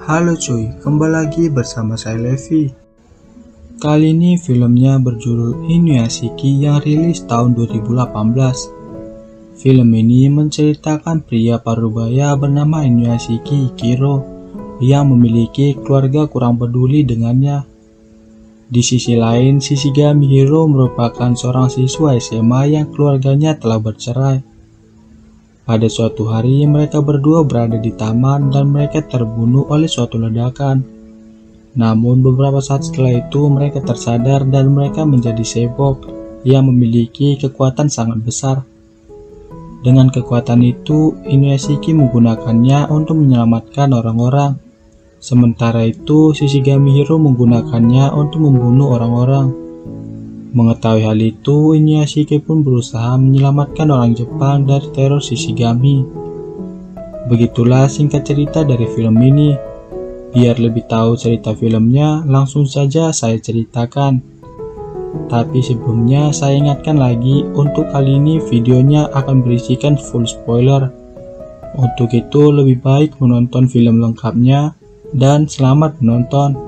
Halo cuy, kembali lagi bersama saya Levi. Kali ini filmnya berjudul Inuyashiki yang rilis tahun 2018. Film ini menceritakan pria parubaya bernama Inuyashiki Ikiro yang memiliki keluarga kurang peduli dengannya. Di sisi lain, Shishigami Hiro merupakan seorang siswa SMA yang keluarganya telah bercerai. Pada suatu hari, mereka berdua berada di taman dan mereka terbunuh oleh suatu ledakan. Namun beberapa saat setelah itu mereka tersadar dan mereka menjadi Seibok yang memiliki kekuatan sangat besar. Dengan kekuatan itu, Inuyashiki menggunakannya untuk menyelamatkan orang-orang. Sementara itu, Shishigami Hiro menggunakannya untuk membunuh orang-orang. Mengetahui hal itu, Inuyashiki pun berusaha menyelamatkan orang Jepang dari teror Shishigami. Begitulah singkat cerita dari film ini. Biar lebih tahu cerita filmnya, langsung saja saya ceritakan. Tapi sebelumnya saya ingatkan lagi, untuk kali ini videonya akan berisikan full spoiler. Untuk itu lebih baik menonton film lengkapnya, dan selamat menonton.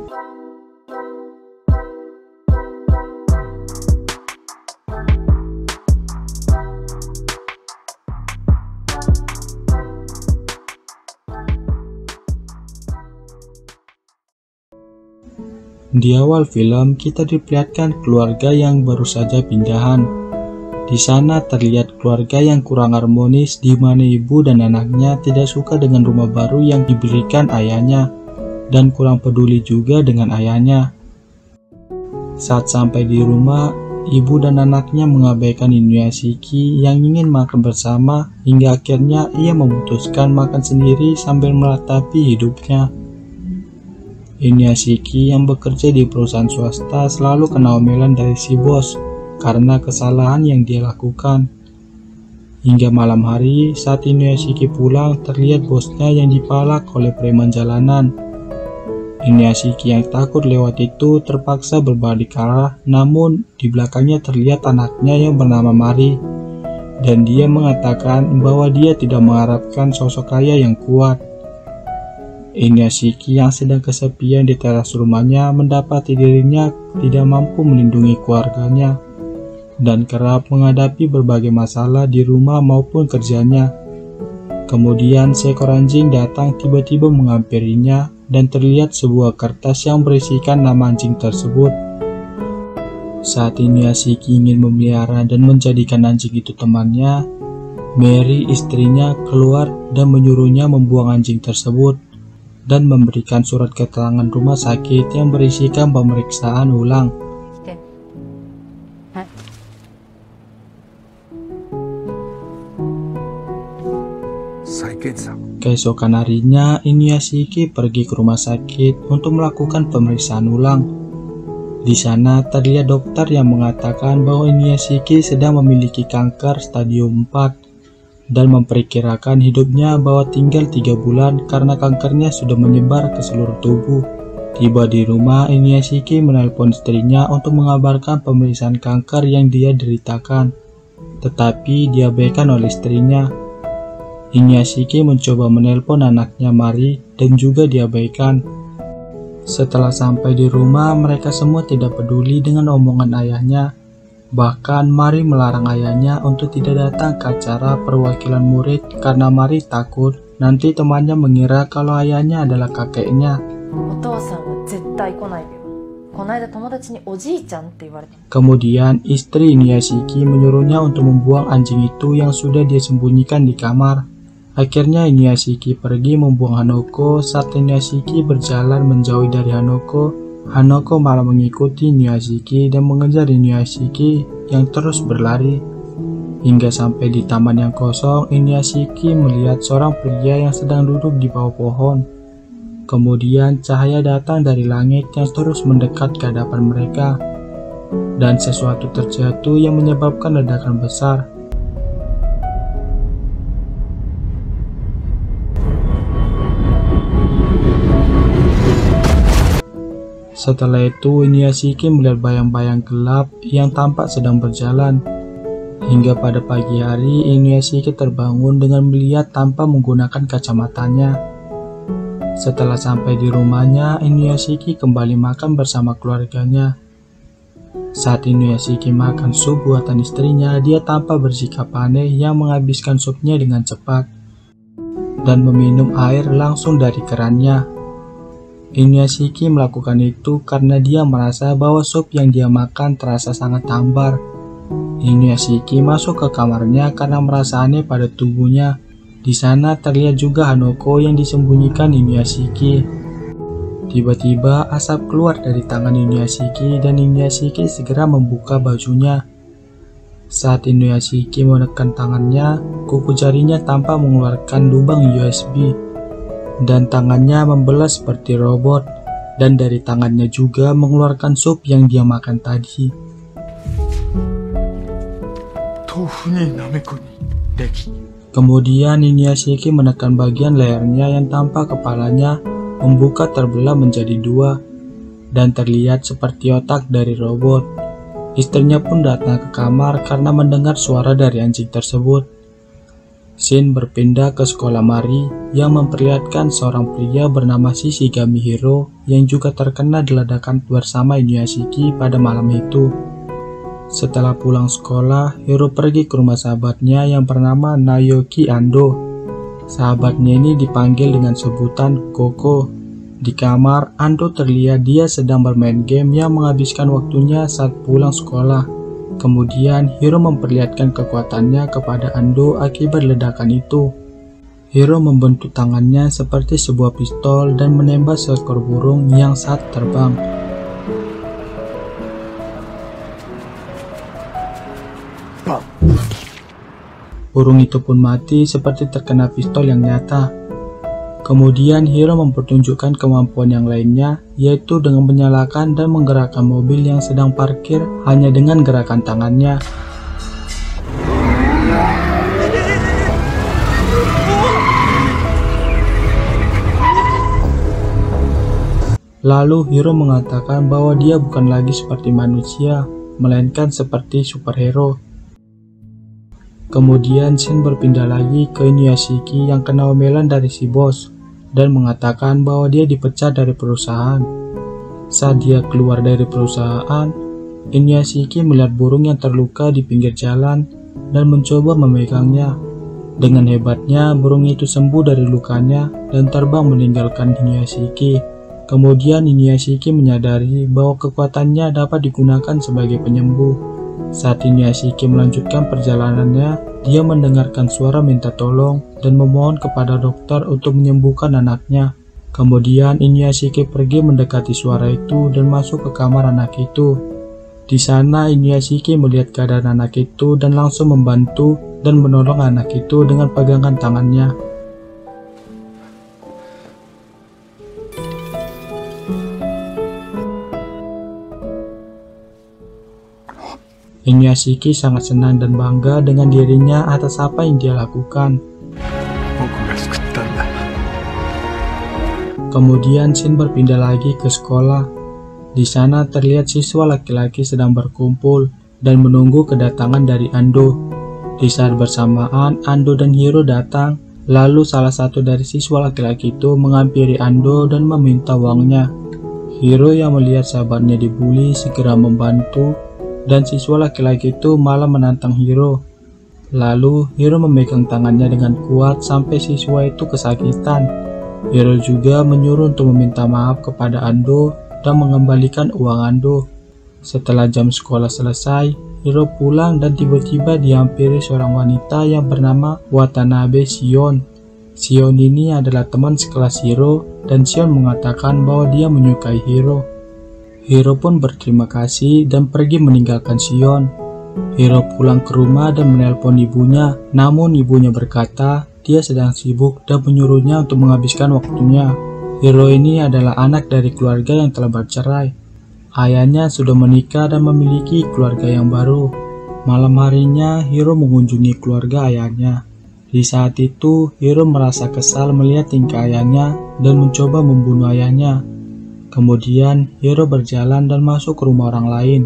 Di awal film, kita diperlihatkan keluarga yang baru saja pindahan. Di sana terlihat keluarga yang kurang harmonis, di mana ibu dan anaknya tidak suka dengan rumah baru yang diberikan ayahnya, dan kurang peduli juga dengan ayahnya. Saat sampai di rumah, ibu dan anaknya mengabaikan Inuyashiki yang ingin makan bersama, hingga akhirnya ia memutuskan makan sendiri sambil meratapi hidupnya. Inuyashiki yang bekerja di perusahaan swasta selalu kena omelan dari si bos karena kesalahan yang dia lakukan. Hingga malam hari, saat Inuyashiki pulang, terlihat bosnya yang dipalak oleh preman jalanan. Inuyashiki yang takut lewat itu terpaksa berbalik arah, namun di belakangnya terlihat anaknya yang bernama Mari, dan dia mengatakan bahwa dia tidak mengharapkan sosok ayah yang kuat. Inuyashiki yang sedang kesepian di teras rumahnya mendapati dirinya tidak mampu melindungi keluarganya dan kerap menghadapi berbagai masalah di rumah maupun kerjanya. Kemudian seekor anjing datang tiba-tiba menghampirinya dan terlihat sebuah kertas yang berisikan nama anjing tersebut. Saat Inuyashiki ingin memelihara dan menjadikan anjing itu temannya, Mary istrinya keluar dan menyuruhnya membuang anjing tersebut dan memberikan surat keterangan rumah sakit yang berisikan pemeriksaan ulang. Keesokan harinya, Inuyashiki pergi ke rumah sakit untuk melakukan pemeriksaan ulang. Di sana terlihat dokter yang mengatakan bahwa Inuyashiki sedang memiliki kanker stadium 4 dan memperkirakan hidupnya bahwa tinggal 3 bulan karena kankernya sudah menyebar ke seluruh tubuh. Tiba di rumah, Inuyashiki menelpon istrinya untuk mengabarkan pemeriksaan kanker yang dia deritakan, tetapi diabaikan oleh istrinya. Inuyashiki mencoba menelpon anaknya Mari dan juga diabaikan. Setelah sampai di rumah, mereka semua tidak peduli dengan omongan ayahnya. Bahkan Mari melarang ayahnya untuk tidak datang ke acara perwakilan murid karena Mari takut nanti temannya mengira kalau ayahnya adalah kakeknya. Kemudian istri Inuyashiki menyuruhnya untuk membuang anjing itu yang sudah dia sembunyikan di kamar. Akhirnya Inuyashiki pergi membuang Hanoko. Saat Inuyashiki berjalan menjauhi dari Hanoko, Hanoko malah mengikuti Inuyashiki dan mengejar Inuyashiki yang terus berlari. Hingga sampai di taman yang kosong, Inuyashiki melihat seorang pria yang sedang duduk di bawah pohon. Kemudian cahaya datang dari langit yang terus mendekat ke hadapan mereka, dan sesuatu terjatuh yang menyebabkan ledakan besar. Setelah itu, Inuyashiki melihat bayang-bayang gelap yang tampak sedang berjalan. Hingga pada pagi hari, Inuyashiki terbangun dengan melihat tanpa menggunakan kacamatanya. Setelah sampai di rumahnya, Inuyashiki kembali makan bersama keluarganya. Saat Inuyashiki makan sup buatan istrinya, dia tanpa bersikap aneh yang menghabiskan supnya dengan cepat dan meminum air langsung dari kerannya. Inuyashiki melakukan itu karena dia merasa bahwa sup yang dia makan terasa sangat hambar. Inuyashiki masuk ke kamarnya karena merasa aneh pada tubuhnya. Di sana terlihat juga Hanoko yang disembunyikan Inuyashiki. Tiba-tiba asap keluar dari tangan Inuyashiki dan Inuyashiki segera membuka bajunya. Saat Inuyashiki menekan tangannya, kuku jarinya tampak mengeluarkan lubang USB dan tangannya membelah seperti robot, dan dari tangannya juga mengeluarkan sup yang dia makan tadi. Kemudian Inuyashiki menekan bagian lehernya yang tampak kepalanya membuka terbelah menjadi dua dan terlihat seperti otak dari robot. Istrinya pun datang ke kamar karena mendengar suara dari anjing tersebut. Scene berpindah ke sekolah Mari yang memperlihatkan seorang pria bernama Shishigami Hiro yang juga terkena ledakan bersama Inuyashiki pada malam itu. Setelah pulang sekolah, Hiro pergi ke rumah sahabatnya yang bernama Naoki Ando. Sahabatnya ini dipanggil dengan sebutan Koko. Di kamar, Ando terlihat dia sedang bermain game yang menghabiskan waktunya saat pulang sekolah. Kemudian, Hiro memperlihatkan kekuatannya kepada Ando akibat ledakan itu. Hiro membentuk tangannya seperti sebuah pistol dan menembak seekor burung yang saat terbang. Burung itu pun mati seperti terkena pistol yang nyata. Kemudian Hiro mempertunjukkan kemampuan yang lainnya, yaitu dengan menyalakan dan menggerakkan mobil yang sedang parkir hanya dengan gerakan tangannya. Lalu Hiro mengatakan bahwa dia bukan lagi seperti manusia, melainkan seperti superhero. Kemudian Shin berpindah lagi ke Inuyashiki yang kena omelan dari si bos dan mengatakan bahwa dia dipecat dari perusahaan. Saat dia keluar dari perusahaan, Inuyashiki melihat burung yang terluka di pinggir jalan dan mencoba memegangnya. Dengan hebatnya, burung itu sembuh dari lukanya dan terbang meninggalkan Inuyashiki. Kemudian Inuyashiki menyadari bahwa kekuatannya dapat digunakan sebagai penyembuh. Saat Inuyashiki melanjutkan perjalanannya, dia mendengarkan suara minta tolong dan memohon kepada dokter untuk menyembuhkan anaknya. Kemudian Inuyashiki pergi mendekati suara itu dan masuk ke kamar anak itu. Di sana Inuyashiki melihat keadaan anak itu dan langsung membantu dan menolong anak itu dengan pegangan tangannya. Inuyashiki sangat senang dan bangga dengan dirinya atas apa yang dia lakukan. Kemudian Shin berpindah lagi ke sekolah. Di sana terlihat siswa laki-laki sedang berkumpul dan menunggu kedatangan dari Ando. Di saat bersamaan, Ando dan Hiro datang. Lalu salah satu dari siswa laki-laki itu menghampiri Ando dan meminta uangnya. Hiro yang melihat sahabatnya dibully segera membantu, dan siswa laki-laki itu malah menantang Hiro. Lalu Hiro memegang tangannya dengan kuat sampai siswa itu kesakitan. Hiro juga menyuruh untuk meminta maaf kepada Ando dan mengembalikan uang Ando. Setelah jam sekolah selesai, Hiro pulang dan tiba-tiba dihampiri seorang wanita yang bernama Watanabe Shion. Shion ini adalah teman sekelas Hiro dan Shion mengatakan bahwa dia menyukai Hiro. Hiro pun berterima kasih dan pergi meninggalkan Shion. Hiro pulang ke rumah dan menelpon ibunya, namun ibunya berkata dia sedang sibuk dan menyuruhnya untuk menghabiskan waktunya. Hiro ini adalah anak dari keluarga yang telah bercerai. Ayahnya sudah menikah dan memiliki keluarga yang baru. Malam harinya Hiro mengunjungi keluarga ayahnya. Di saat itu Hiro merasa kesal melihat tingkah ayahnya dan mencoba membunuh ayahnya. Kemudian Hiro berjalan dan masuk ke rumah orang lain.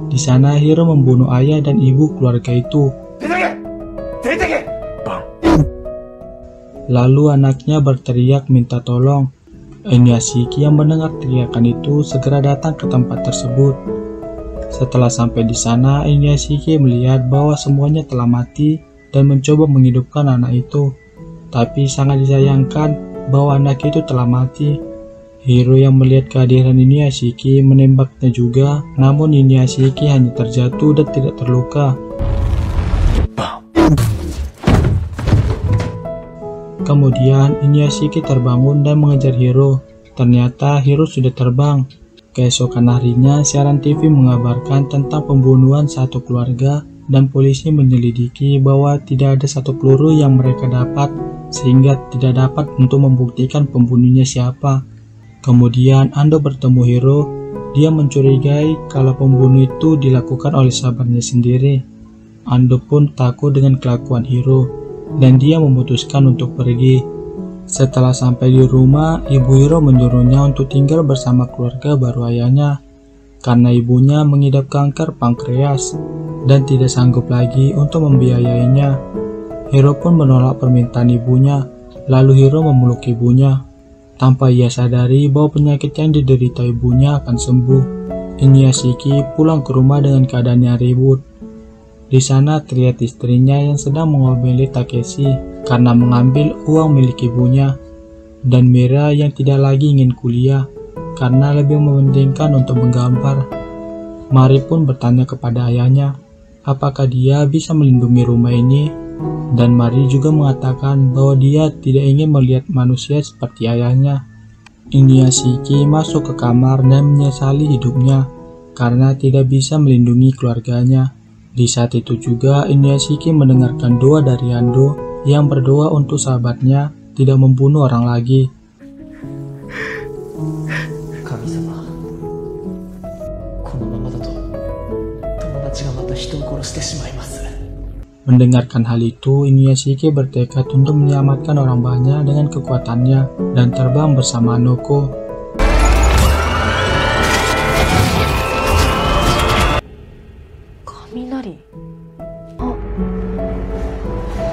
Di sana Hiro membunuh ayah dan ibu keluarga itu. Lalu anaknya berteriak minta tolong. Inuyashiki yang mendengar teriakan itu segera datang ke tempat tersebut. Setelah sampai di sana, Inuyashiki melihat bahwa semuanya telah mati dan mencoba menghidupkan anak itu. Tapi sangat disayangkan bahwa anak itu telah mati. Hiro yang melihat kehadiran Inuyashiki menembaknya juga, namun Inuyashiki hanya terjatuh dan tidak terluka. Kemudian Inuyashiki terbangun dan mengejar Hiro. Ternyata Hiro sudah terbang. Keesokan harinya, siaran TV mengabarkan tentang pembunuhan satu keluarga dan polisi menyelidiki bahwa tidak ada satu peluru yang mereka dapat, sehingga tidak dapat untuk membuktikan pembunuhnya siapa. Kemudian Ando bertemu Hiro. Dia mencurigai kalau pembunuh itu dilakukan oleh sahabatnya sendiri. Ando pun takut dengan kelakuan Hiro dan dia memutuskan untuk pergi. Setelah sampai di rumah, ibu Hiro menyuruhnya untuk tinggal bersama keluarga baru ayahnya karena ibunya mengidap kanker pankreas dan tidak sanggup lagi untuk membiayainya. Hiro pun menolak permintaan ibunya, lalu Hiro memeluk ibunya. Tanpa ia sadari bahwa penyakit yang diderita ibunya akan sembuh. Inuyashiki pulang ke rumah dengan keadaan yang ribut. Di sana terlihat istrinya yang sedang mengomeli Takeshi karena mengambil uang milik ibunya, dan Mira yang tidak lagi ingin kuliah karena lebih mementingkan untuk menggambar. Mari pun bertanya kepada ayahnya apakah dia bisa melindungi rumah ini, dan Mari juga mengatakan bahwa dia tidak ingin melihat manusia seperti ayahnya. Inuyashiki masuk ke kamar dan menyesali hidupnya karena tidak bisa melindungi keluarganya. Di saat itu juga Inuyashiki mendengarkan doa dari Ando yang berdoa untuk sahabatnya tidak membunuh orang lagi. Kami-sama, このままだと友達がまた人を殺してしまいます。 Mendengarkan hal itu, Inuyashiki bertekad untuk menyelamatkan orang banyak dengan kekuatannya dan terbang bersama Anoko. Kaminari.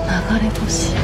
あ、流れ星。